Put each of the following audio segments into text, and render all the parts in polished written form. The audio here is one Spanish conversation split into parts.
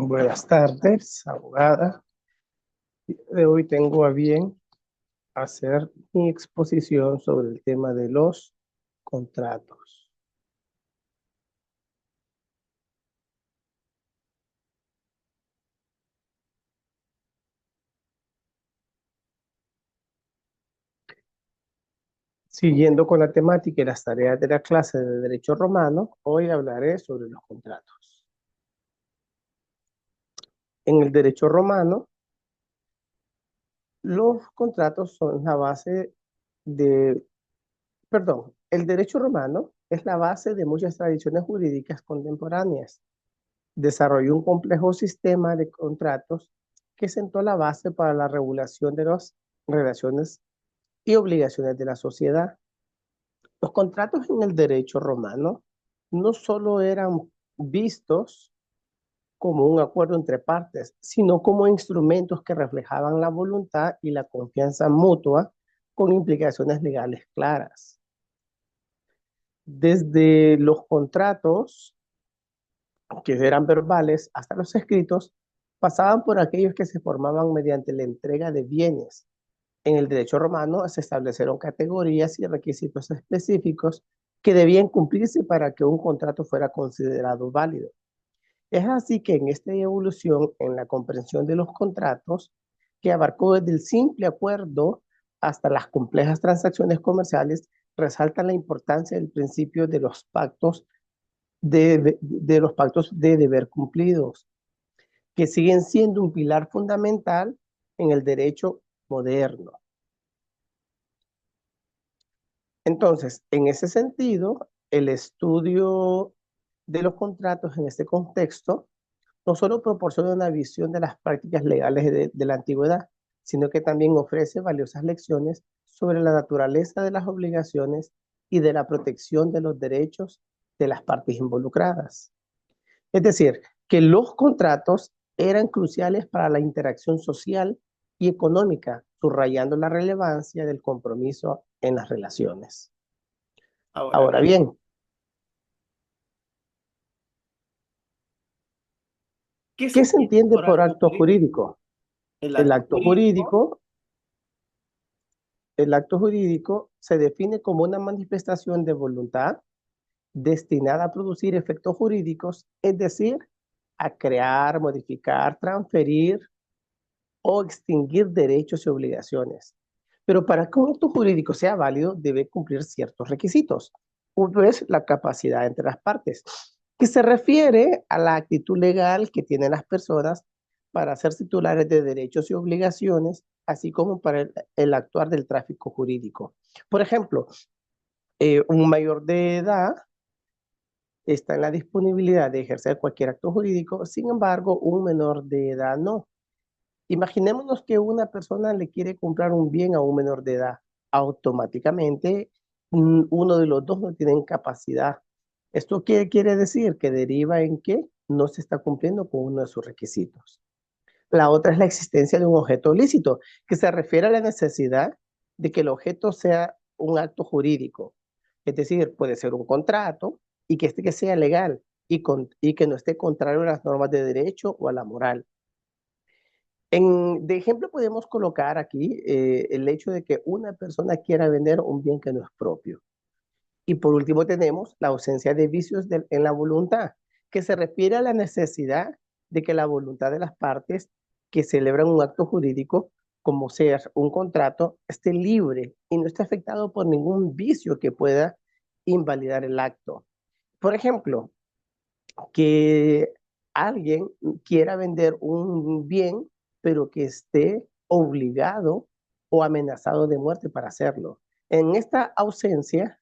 Buenas tardes, abogada. De hoy tengo a bien hacer mi exposición sobre el tema de los contratos. Siguiendo con la temática y las tareas de la clase de Derecho Romano, hoy hablaré sobre los contratos. En el Derecho Romano, los contratos son la base de, perdón, el Derecho Romano es la base de muchas tradiciones jurídicas contemporáneas. Desarrolló un complejo sistema de contratos que sentó la base para la regulación de las relaciones y obligaciones de la sociedad. Los contratos en el derecho romano no solo eran vistos como un acuerdo entre partes, sino como instrumentos que reflejaban la voluntad y la confianza mutua con implicaciones legales claras. Desde los contratos que eran verbales, hasta los escritos, pasaban por aquellos que se formaban mediante la entrega de bienes. En el derecho romano se establecieron categorías y requisitos específicos que debían cumplirse para que un contrato fuera considerado válido. Es así que en esta evolución en la comprensión de los contratos, que abarcó desde el simple acuerdo hasta las complejas transacciones comerciales, resalta la importancia del principio de los pactos de deber cumplidos, que siguen siendo un pilar fundamental en el derecho moderno. Entonces, en ese sentido, el estudio de los contratos en este contexto no solo proporciona una visión de las prácticas legales de la antigüedad, sino que también ofrece valiosas lecciones sobre la naturaleza de las obligaciones y de la protección de los derechos de las partes involucradas. Es decir, que los contratos eran cruciales para la interacción social y económica, subrayando la relevancia del compromiso en las relaciones. Ahora Ahora bien, bien, ¿qué se ¿qué se entiende entiende por por acto acto jurídico? jurídico? El El acto acto jurídico, jurídico, el acto jurídico se define como una manifestación de voluntad destinada a producir efectos jurídicos, es decir, a crear, modificar, transferir o extinguir derechos y obligaciones. Pero para que un acto jurídico sea válido, debe cumplir ciertos requisitos. Uno es la capacidad entre las partes, que se refiere a la actitud legal que tienen las personas para ser titulares de derechos y obligaciones, así como para el actuar del tráfico jurídico. Por ejemplo, un mayor de edad está en la disponibilidad de ejercer cualquier acto jurídico, sin embargo, un menor de edad no. Imaginémonos que una persona le quiere comprar un bien a un menor de edad. Automáticamente, uno de los dos no tiene capacidad. ¿Esto qué quiere decir? Que deriva en que no se está cumpliendo con uno de sus requisitos. La otra es la existencia de un objeto lícito, que se refiere a la necesidad de que el objeto sea un acto jurídico. Es decir, puede ser un contrato y que este que sea legal y que no esté contrario a las normas de derecho o a la moral. De ejemplo, podemos colocar aquí el hecho de que una persona quiera vender un bien que no es propio. Y por último tenemos la ausencia de vicios en la voluntad, que se refiere a la necesidad de que la voluntad de las partes que celebran un acto jurídico, como sea un contrato, esté libre y no esté afectado por ningún vicio que pueda invalidar el acto. Por ejemplo, que alguien quiera vender un bien, pero que esté obligado o amenazado de muerte para hacerlo. En esta ausencia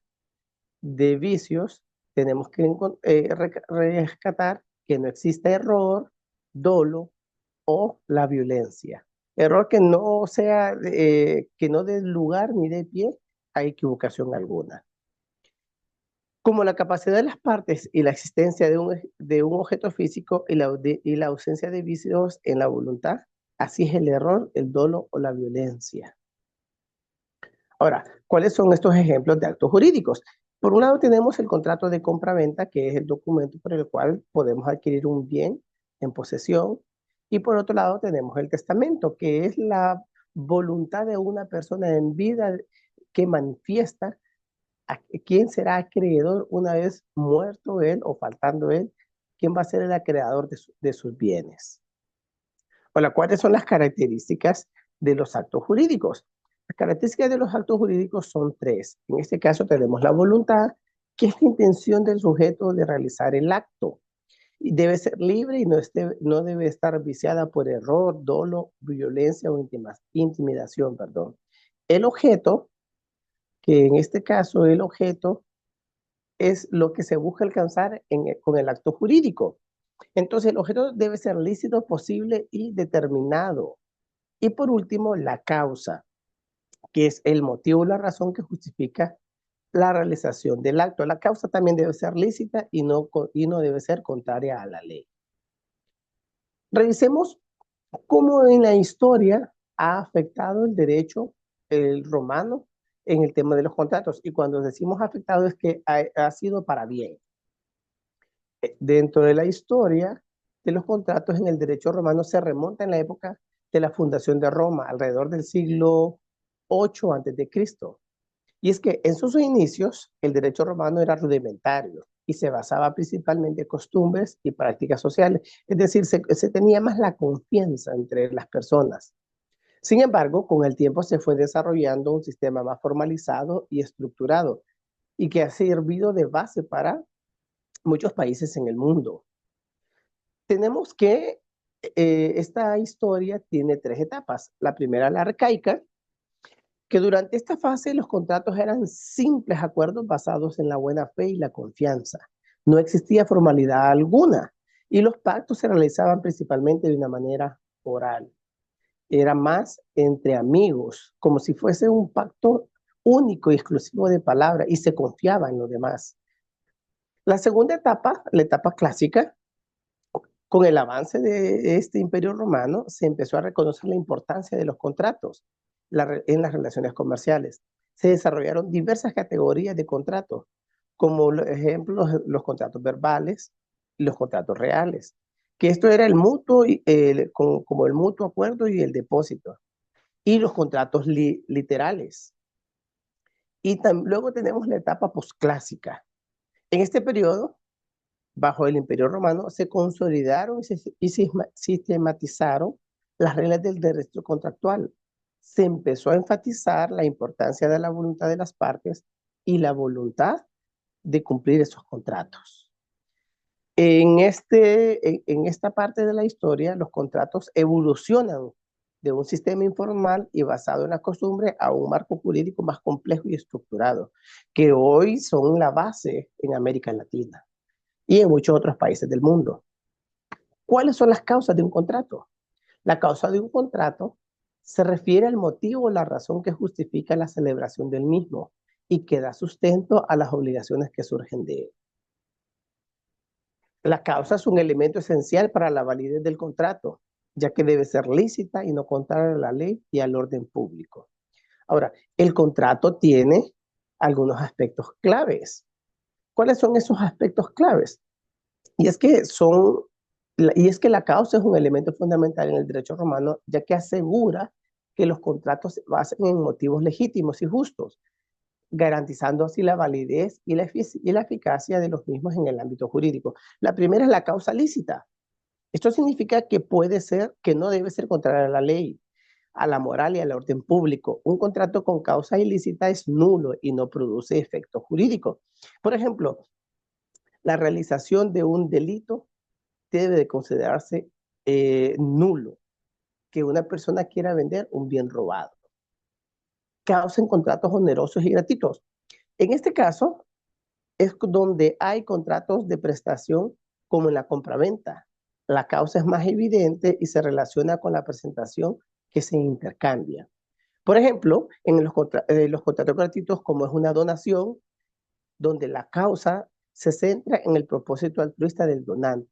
de vicios, tenemos que rescatar que no exista error, dolo o la violencia. Error que no sea, que no dé lugar ni dé pie a equivocación alguna. Como la capacidad de las partes y la existencia de un objeto físico y la ausencia de vicios en la voluntad, así es el error, el dolo o la violencia. Ahora, ¿cuáles son estos ejemplos de actos jurídicos? Por un lado tenemos el contrato de compra-venta, que es el documento por el cual podemos adquirir un bien en posesión. Y por otro lado tenemos el testamento, que es la voluntad de una persona en vida que manifiesta a quién será acreedor una vez muerto él o faltando él, quién va a ser el acreedor de sus bienes. Hola, ¿cuáles son las características de los actos jurídicos? Las características de los actos jurídicos son tres. En este caso tenemos la voluntad, que es la intención del sujeto de realizar el acto. Y debe ser libre y no debe estar viciada por error, dolo, violencia o intimidación. Perdón. El objeto, que en este caso el objeto es lo que se busca alcanzar con el acto jurídico. Entonces, el objeto debe ser lícito, posible y determinado. Y por último, la causa, que es el motivo o la razón que justifica la realización del acto. La causa también debe ser lícita y no debe ser contraria a la ley. Revisemos cómo en la historia ha afectado el derecho romano en el tema de los contratos. Y cuando decimos afectado es que ha sido para bien. Dentro de la historia de los contratos en el derecho romano se remonta en la época de la fundación de Roma, alrededor del siglo 8 antes de Cristo. Y es que en sus inicios el derecho romano era rudimentario y se basaba principalmente en costumbres y prácticas sociales. Es decir, se tenía más la confianza entre las personas. Sin embargo, con el tiempo se fue desarrollando un sistema más formalizado y estructurado y que ha servido de base para muchos países en el mundo. Tenemos que esta historia tiene tres etapas. La primera, la arcaica, que durante esta fase los contratos eran simples acuerdos basados en la buena fe y la confianza. No existía formalidad alguna y los pactos se realizaban principalmente de una manera oral. Era más entre amigos, como si fuese un pacto único y exclusivo de palabra y se confiaba en los demás. La segunda etapa, la etapa clásica, con el avance de este imperio romano, se empezó a reconocer la importancia de los contratos en las relaciones comerciales. Se desarrollaron diversas categorías de contratos, como ejemplos los contratos verbales y los contratos reales, que esto era el mutuo, como el mutuo acuerdo y el depósito, y los contratos literales. Y luego tenemos la etapa posclásica. En este periodo, bajo el Imperio Romano, se consolidaron y sistematizaron las reglas del derecho contractual. Se empezó a enfatizar la importancia de la voluntad de las partes y la voluntad de cumplir esos contratos. En esta parte de la historia, los contratos evolucionan de un sistema informal y basado en la costumbre a un marco jurídico más complejo y estructurado, que hoy son la base en América Latina y en muchos otros países del mundo. ¿Cuáles son las causas de un contrato? La causa de un contrato se refiere al motivo o la razón que justifica la celebración del mismo y que da sustento a las obligaciones que surgen de él. La causa es un elemento esencial para la validez del contrato, ya que debe ser lícita y no contraria a la ley y al orden público. Ahora, el contrato tiene algunos aspectos claves. ¿Cuáles son esos aspectos claves? Y es que la causa es un elemento fundamental en el derecho romano, ya que asegura que los contratos se basen en motivos legítimos y justos, garantizando así la validez y la eficacia de los mismos en el ámbito jurídico. La primera es la causa lícita. Esto significa que puede ser, que no debe ser contraria a la ley, a la moral y al orden público. Un contrato con causa ilícita es nulo y no produce efecto jurídico. Por ejemplo, la realización de un delito debe de considerarse nulo que una persona quiera vender un bien robado. Causen contratos onerosos y gratuitos. En este caso, es donde hay contratos de prestación como en la compraventa. La causa es más evidente y se relaciona con la presentación que se intercambia. Por ejemplo, en los contratos gratuitos, como es una donación, donde la causa se centra en el propósito altruista del donante.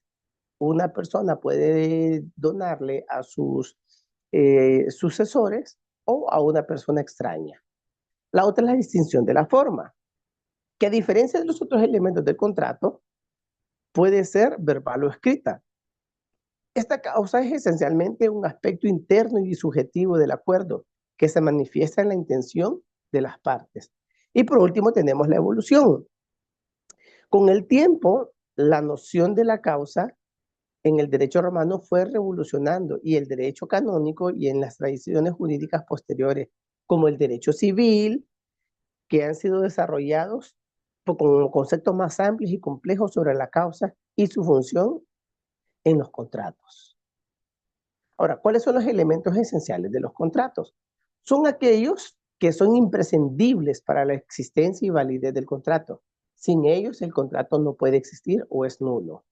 Una persona puede donarle a sus sucesores o a una persona extraña. La otra es la distinción de la forma, que a diferencia de los otros elementos del contrato, puede ser verbal o escrita. Esta causa es esencialmente un aspecto interno y subjetivo del acuerdo que se manifiesta en la intención de las partes. Y por último tenemos la evolución. Con el tiempo, la noción de la causa en el derecho romano fue revolucionando y el derecho canónico y en las tradiciones jurídicas posteriores, como el derecho civil, que han sido desarrollados con conceptos más amplios y complejos sobre la causa y su función en los contratos. Ahora, ¿cuáles son los elementos esenciales de los contratos? Son aquellos que son imprescindibles para la existencia y validez del contrato. Sin ellos, el contrato no puede existir o es nulo.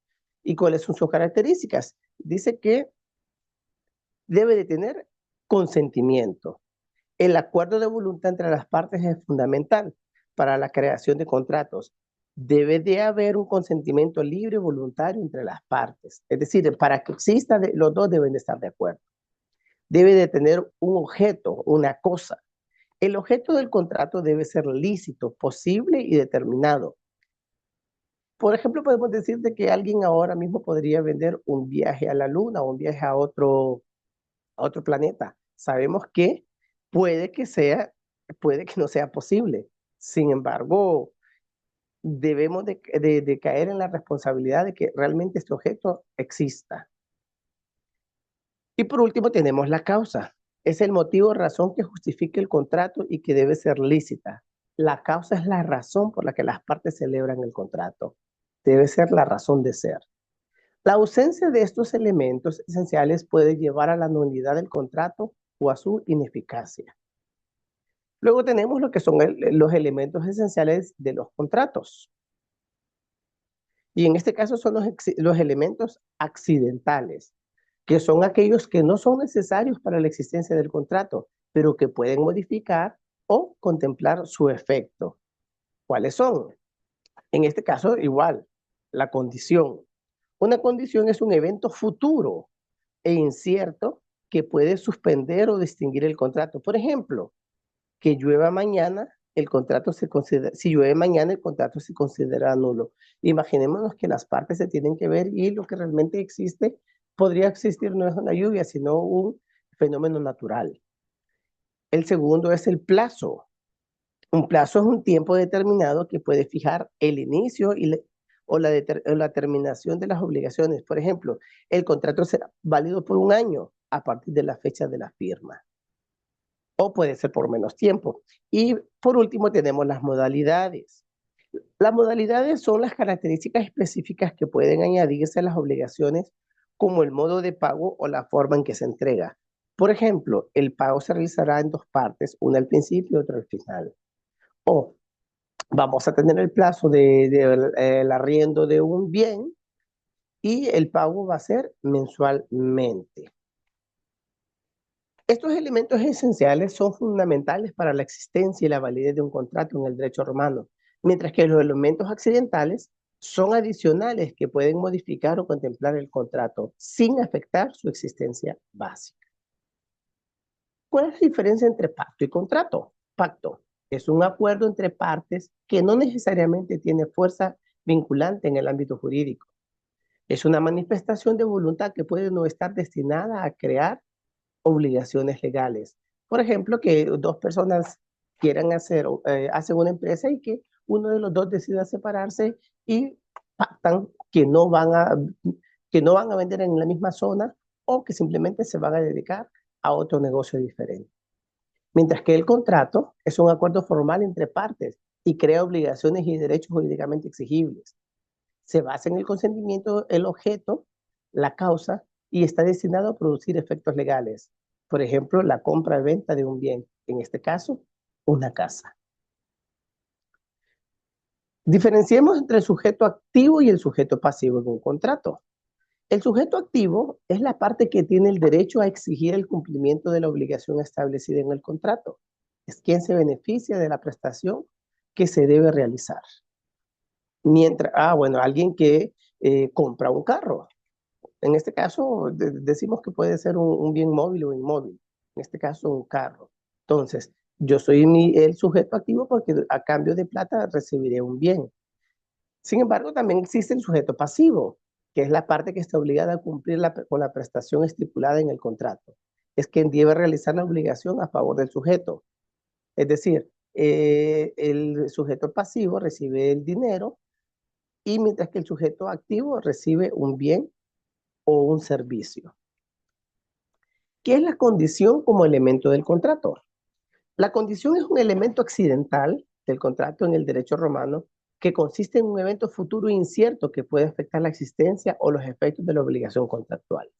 ¿Y cuáles son sus características? Dice que debe de tener consentimiento. El acuerdo de voluntad entre las partes es fundamental para la creación de contratos. Debe de haber un consentimiento libre y voluntario entre las partes. Es decir, para que exista, los dos deben de estar de acuerdo. Debe de tener un objeto, una cosa. El objeto del contrato debe ser lícito, posible y determinado. Por ejemplo, podemos decir de que alguien ahora mismo podría vender un viaje a la luna o un viaje a otro planeta. Sabemos que puede que sea, puede que no sea posible. Sin embargo, debemos de caer en la responsabilidad de que realmente este objeto exista. Y por último tenemos la causa. Es el motivo o razón que justifique el contrato y que debe ser lícita. La causa es la razón por la que las partes celebran el contrato. Debe ser la razón de ser. La ausencia de estos elementos esenciales puede llevar a la nulidad del contrato o a su ineficacia. Luego tenemos lo que son los elementos esenciales de los contratos. Y en este caso son los elementos accidentales, que son aquellos que no son necesarios para la existencia del contrato, pero que pueden modificar o contemplar su efecto. ¿Cuáles son? En este caso, igual, la condición. Una condición es un evento futuro e incierto que puede suspender o distinguir el contrato. Por ejemplo, que llueva mañana, el contrato se considera, si llueve mañana, el contrato se considera nulo. Imaginémonos que las partes se tienen que ver y lo que realmente existe, podría existir no es una lluvia, sino un fenómeno natural. El segundo es el plazo. Un plazo es un tiempo determinado que puede fijar el inicio o la terminación de las obligaciones. Por ejemplo, el contrato será válido por un año a partir de la fecha de la firma o puede ser por menos tiempo. Y por último tenemos las modalidades. Las modalidades son las características específicas que pueden añadirse a las obligaciones como el modo de pago o la forma en que se entrega. Por ejemplo, el pago se realizará en dos partes, una al principio y otra al final. O vamos a tener el plazo el arriendo de un bien y el pago va a ser mensualmente. Estos elementos esenciales son fundamentales para la existencia y la validez de un contrato en el derecho romano, mientras que los elementos accidentales son adicionales que pueden modificar o contemplar el contrato sin afectar su existencia básica. ¿Cuál es la diferencia entre pacto y contrato? Pacto es un acuerdo entre partes que no necesariamente tiene fuerza vinculante en el ámbito jurídico. Es una manifestación de voluntad que puede no estar destinada a crear obligaciones legales. Por ejemplo, que dos personas quieran hacen una empresa y que uno de los dos decida separarse y pactan que no van a vender en la misma zona o que simplemente se van a dedicar a otro negocio diferente. Mientras que el contrato es un acuerdo formal entre partes y crea obligaciones y derechos jurídicamente exigibles. Se basa en el consentimiento, el objeto, la causa y está destinado a producir efectos legales. Por ejemplo, la compra y venta de un bien, en este caso, una casa. Diferenciemos entre el sujeto activo y el sujeto pasivo en un contrato. El sujeto activo es la parte que tiene el derecho a exigir el cumplimiento de la obligación establecida en el contrato. Es quien se beneficia de la prestación que se debe realizar. Bueno, alguien que compra un carro. En este caso, decimos que puede ser un bien móvil o inmóvil. En este caso, un carro. Entonces, yo soy el sujeto activo porque a cambio de plata recibiré un bien. Sin embargo, también existe el sujeto pasivo. que es la parte que está obligada a cumplir con la prestación estipulada en el contrato. Es quien debe realizar la obligación a favor del sujeto. Es decir, el sujeto pasivo recibe el dinero y mientras que el sujeto activo recibe un bien o un servicio. ¿Qué es la condición como elemento del contrato? La condición es un elemento accidental del contrato en el derecho romano que consiste en un evento futuro incierto que puede afectar la existencia o los efectos de la obligación contractual.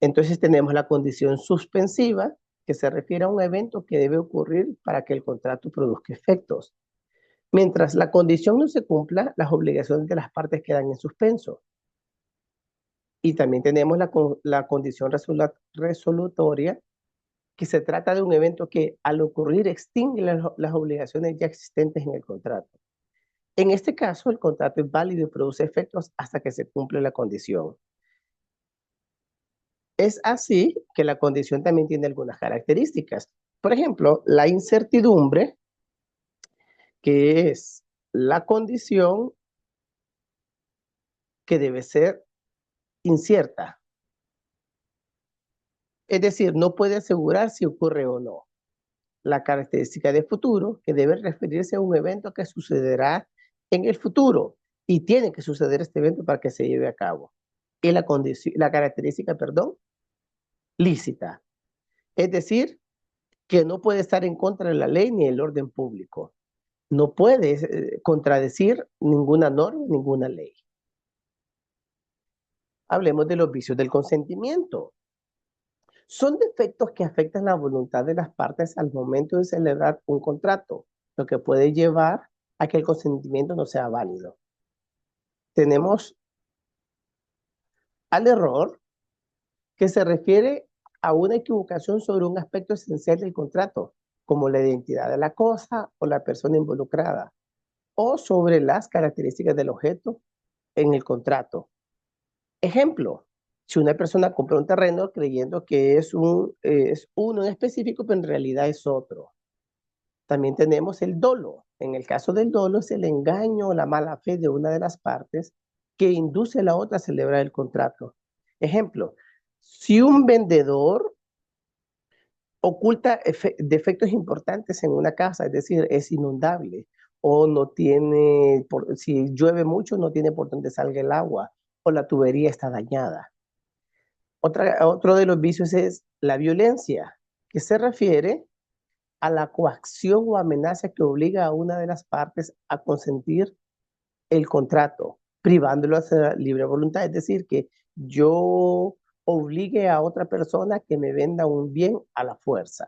Entonces tenemos la condición suspensiva, que se refiere a un evento que debe ocurrir para que el contrato produzca efectos. Mientras la condición no se cumpla, las obligaciones de las partes quedan en suspenso. Y también tenemos la condición resolutoria, que se trata de un evento que al ocurrir extingue las obligaciones ya existentes en el contrato. En este caso, el contrato es válido y produce efectos hasta que se cumple la condición. Es así que la condición también tiene algunas características. Por ejemplo, la incertidumbre, que es la condición que debe ser incierta. Es decir, no puede asegurar si ocurre o no. La característica de futuro, que debe referirse a un evento que sucederá en el futuro y tiene que suceder este evento para que se lleve a cabo. Y la característica, perdón, lícita. Es decir, que no puede estar en contra de la ley ni el orden público. No puede contradecir ninguna norma, ninguna ley. Hablemos de los vicios del consentimiento. Son defectos que afectan la voluntad de las partes al momento de celebrar un contrato, lo que puede llevar a que el consentimiento no sea válido. Tenemos al error, que se refiere a una equivocación sobre un aspecto esencial del contrato, como la identidad de la cosa o la persona involucrada, o sobre las características del objeto en el contrato. Ejemplo, si una persona compra un terreno creyendo que es uno en específico, pero en realidad es otro. También tenemos el dolo. En el caso del dolo es el engaño o la mala fe de una de las partes que induce a la otra a celebrar el contrato. Ejemplo, si un vendedor oculta defectos importantes en una casa, es decir, es inundable o no tiene, si llueve mucho, no tiene por dónde salga el agua o la tubería está dañada. Otro de los vicios es la violencia, que se refiere a la coacción o amenaza que obliga a una de las partes a consentir el contrato, privándolo de la libre voluntad. Es decir, que yo obligue a otra persona que me venda un bien a la fuerza.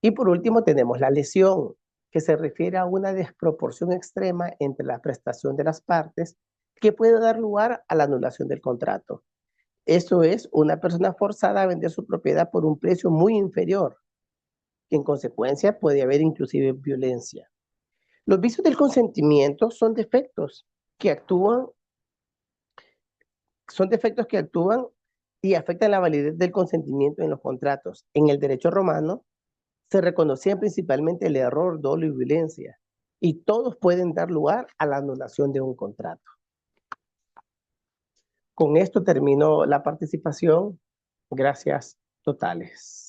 Y por último tenemos la lesión, que se refiere a una desproporción extrema entre la prestación de las partes que puede dar lugar a la anulación del contrato. Eso es una persona forzada a vender su propiedad por un precio muy inferior, que en consecuencia puede haber inclusive violencia. Los vicios del consentimiento son defectos que actúan y afectan la validez del consentimiento en los contratos. En el derecho romano se reconocían principalmente el error, dolo y violencia, y todos pueden dar lugar a la anulación de un contrato. Con esto termino la participación. Gracias totales.